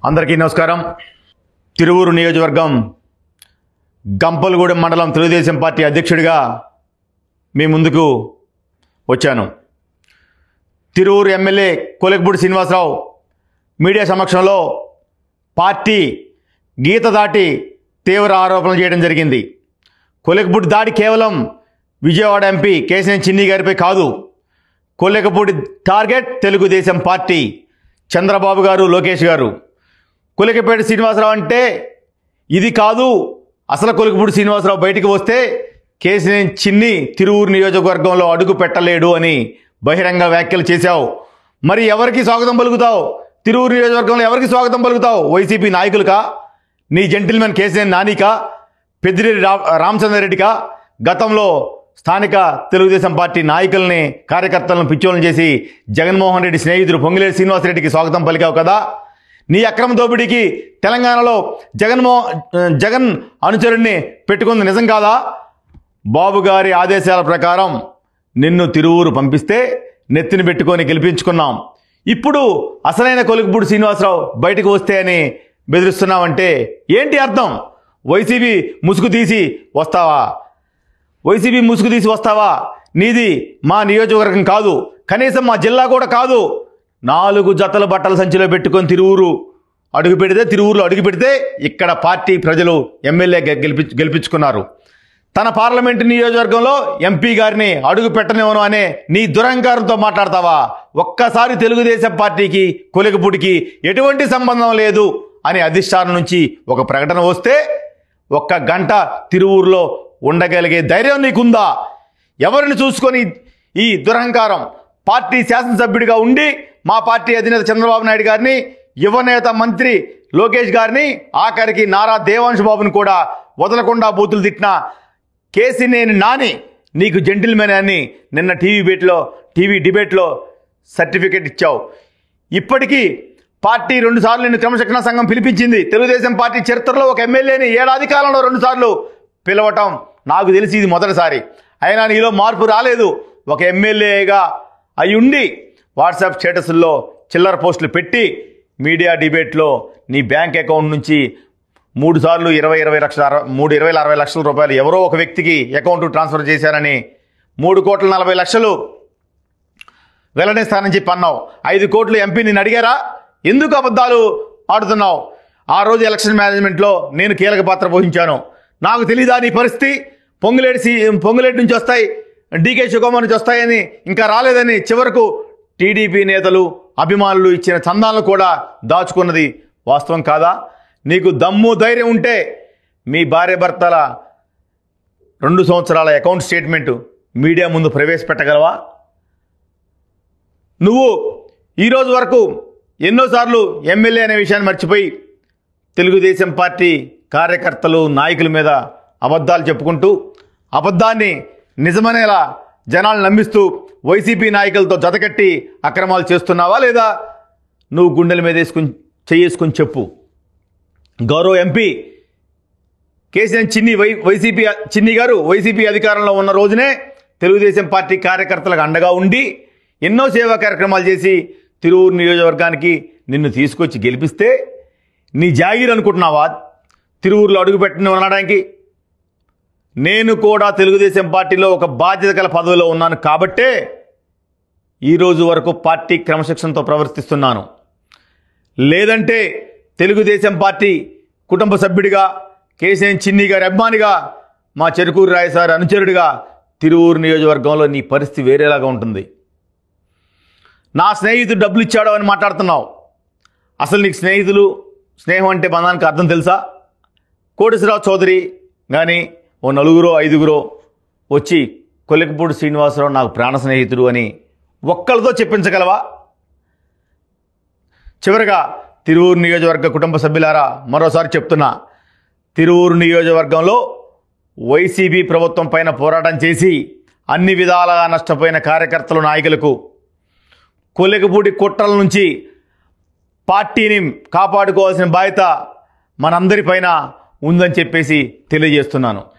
అందరికీ నమస్కారం. తిరువూరు నియోజకవర్గం గంపలగూడెం మండలం తెలుగుదేశం పార్టీ అధ్యక్షుడిగా మీ ముందుకు వచ్చాను. తిరువూరు ఎమ్మెల్యే కొలెకపూడి శ్రీనివాసరావు మీడియా సమక్షంలో పార్టీ గీత దాటి తీవ్ర ఆరోపణలు చేయడం జరిగింది. కొలెకపూడి దాడి కేవలం విజయవాడ ఎంపీ కేశినేని చిన్ని గారిపై కాదు, కొలెకపూడి టార్గెట్ తెలుగుదేశం పార్టీ, చంద్రబాబు గారు, లోకేష్ గారు. కొలెకపూడి శ్రీనివాసరావు అంటే ఇది కాదు, అసలు కొలెకపూడి శ్రీనివాసరావు బయటికి వస్తే కేశినేని చిన్ని తిరువూరు నియోజకవర్గంలో అడుగు పెట్టలేడు అని బహిరంగ వ్యాఖ్యలు చేశావు. మరి ఎవరికి స్వాగతం పలుకుతావు? తిరువూరు నియోజకవర్గంలో ఎవరికి స్వాగతం పలుకుతావు? వైసీపీ నాయకులకా, నీ జెంటిల్మెన్ కేశినేని నానికా, పెద్దిరెడ్డి రామచంద్రారెడ్డికా, గతంలో స్థానిక తెలుగుదేశం పార్టీ నాయకుల్ని, కార్యకర్తలను పిచ్చోలను చేసి జగన్మోహన్ రెడ్డి స్నేహితుడు పొంగులేటి శ్రీనివాసరెడ్డికి స్వాగతం పలికావు కదా. నీ అక్రమ దోపిడీకి తెలంగాణలో జగన్ అనుచరుడిని పెట్టుకుంది నిజం కాదా? బాబు గారి ఆదేశాల ప్రకారం నిన్ను తిరువూరు పంపిస్తే నెత్తిని పెట్టుకొని గెలిపించుకున్నాం. ఇప్పుడు అసలైన కొలెకపూడి శ్రీనివాసరావు బయటకు వస్తే అని బెదిరిస్తున్నావంటే ఏంటి అర్థం? వైసీపీ ముసుగు తీసి వస్తావా? వైసీపీ ముసుగు తీసి వస్తావా? నీది మా నియోజకవర్గం కాదు, కనీసం మా జిల్లా కూడా కాదు. 4 జతల బట్టల సంచిలో పెట్టుకొని తిరువూరులో అడుగు పెడితే ఇక్కడ పార్టీ ప్రజలు ఎమ్మెల్యే గెలిపించుకున్నారు. తన పార్లమెంటు నియోజకవర్గంలో ఎంపీ గారిని అడుగు పెట్టనివ్వను అనే నీ దురహంకారంతో మాట్లాడతావా? ఒక్కసారి తెలుగుదేశం పార్టీకి కొలెకపూడికి ఎటువంటి సంబంధం లేదు అని అధిష్టానం నుంచి ఒక ప్రకటన వస్తే 1 గంట తిరువూరులో ఉండగలిగే ధైర్యం నీకుందా? ఎవరిని చూసుకొని ఈ దురహంకారం? పార్టీ శాసనసభ్యుడిగా ఉండి మా పార్టీ అధినేత చంద్రబాబు నాయుడు గారిని, యువనేత మంత్రి లోకేష్ గారిని, ఆఖరికి నారా దేవాంశ్ బాబుని కూడా వదలకుండా బూతులు తిట్టిన కేశినేని నాని నీకు జెంటిల్మెన్ అని నిన్న టీవీ డిబేట్లో సర్టిఫికేట్ ఇచ్చావు. ఇప్పటికీ పార్టీ 2 సార్లు నిన్ను క్రమశిక్షణ సంఘం పిలిపించింది. తెలుగుదేశం పార్టీ చరిత్రలో ఒక ఎమ్మెల్యేని ఏడాది కాలంలో 2 సార్లు పిలవటం నాకు తెలిసి ఇది మొదటిసారి. అయినా నీలో మార్పు రాలేదు. ఒక ఎమ్మెల్యేగా అయి ఉండి వాట్సాప్ స్టేటస్ల్లో చిల్లర పోస్టులు పెట్టి మీడియా డిబేట్లో నీ బ్యాంక్ అకౌంట్ నుంచి 3 సార్లు 20 లక్షల రూపాయలు ఎవరో ఒక వ్యక్తికి అకౌంట్ ట్రాన్స్ఫర్ చేశారని 3,40,00,000 వెల్లడిస్తానని చెప్పి అన్నావు. 5 కోట్లు ఎంపీ నిన్ను అడిగారా? ఎందుకు అబద్ధాలు ఆడుతున్నావు? ఆ రోజు ఎలక్షన్ మేనేజ్మెంట్లో నేను కీలక పాత్ర పోషించాను. నాకు తెలీదా నీ పరిస్థితి? పొంగులేటి నుంచి వస్తాయి, డీకే శివకుమార్ నుంచి వస్తాయని, ఇంకా రాలేదని చివరకు టీడీపీ నేతలు, అభిమానులు ఇచ్చిన చందాలను కూడా దాచుకున్నది వాస్తవం కాదా? నీకు దమ్ము ధైర్యం ఉంటే మీ భార్య భర్తల 2 సంవత్సరాల అకౌంట్ స్టేట్మెంటు మీడియా ముందు ప్రవేశపెట్టగలవా? నువ్వు ఈరోజు వరకు ఎన్నోసార్లు ఎమ్మెల్యే అనే విషయాన్ని మర్చిపోయి తెలుగుదేశం పార్టీ కార్యకర్తలు, నాయకుల మీద అబద్ధాలు చెప్పుకుంటూ అబద్ధాన్ని నిజమనేలా జనాలు నమ్మిస్తూ వైసీపీ నాయకులతో జతకట్టి అక్రమాలు చేస్తున్నావా లేదా? నువ్వు గుండెల మీద చేసుకుని చెప్పు. గౌరవ ఎంపీ కేశినేని చిన్ని గారు వైసీపీ అధికారంలో ఉన్న రోజునే తెలుగుదేశం పార్టీ కార్యకర్తలకు అండగా ఉండి ఎన్నో సేవా కార్యక్రమాలు చేసి తిరువూరు నియోజకవర్గానికి నిన్ను తీసుకొచ్చి గెలిపిస్తే నీ జాగీర్ అనుకుంటున్నావా తిరువూరులో అడుగుపెట్టని అనడానికి? నేను కూడా తెలుగుదేశం పార్టీలో ఒక బాధ్యత గల పదవిలో ఉన్నాను కాబట్టే ఈరోజు వరకు పార్టీ క్రమశిక్షణతో ప్రవర్తిస్తున్నాను. లేదంటే తెలుగుదేశం పార్టీ కుటుంబ సభ్యుడిగా, కేశినేని చిన్ని గారి అభిమానిగా, మా చెరుకూరు రాయసారి అనుచరుడిగా తిరువూరు నియోజకవర్గంలో నీ పరిస్థితి వేరేలాగా ఉంటుంది. నా స్నేహితుడు డబ్బులు ఇచ్చాడు అని మాట్లాడుతున్నావు. అసలు నీకు స్నేహం అంటే బంధానికి అర్థం తెలుసా? కోటేశ్వరరావు చౌదరి కానీ ఓ 4-5 వచ్చి కొలెకపూడి శ్రీనివాసరావు నాకు ప్రాణ స్నేహితుడు అని ఒక్కరితో చెప్పించగలవా? చివరగా తిరువూరు నియోజకవర్గ కుటుంబ సభ్యులారా, మరోసారి చెప్తున్నా, తిరువూరు నియోజకవర్గంలో వైసీపీ ప్రభుత్వం పైన పోరాటం చేసి అన్ని విధాలుగా నష్టపోయిన కార్యకర్తలు, నాయకులకు కొలెకపూడి కుట్రల నుంచి పార్టీని కాపాడుకోవాల్సిన బాధ్యత మనందరిపైన ఉందని చెప్పేసి తెలియజేస్తున్నాను.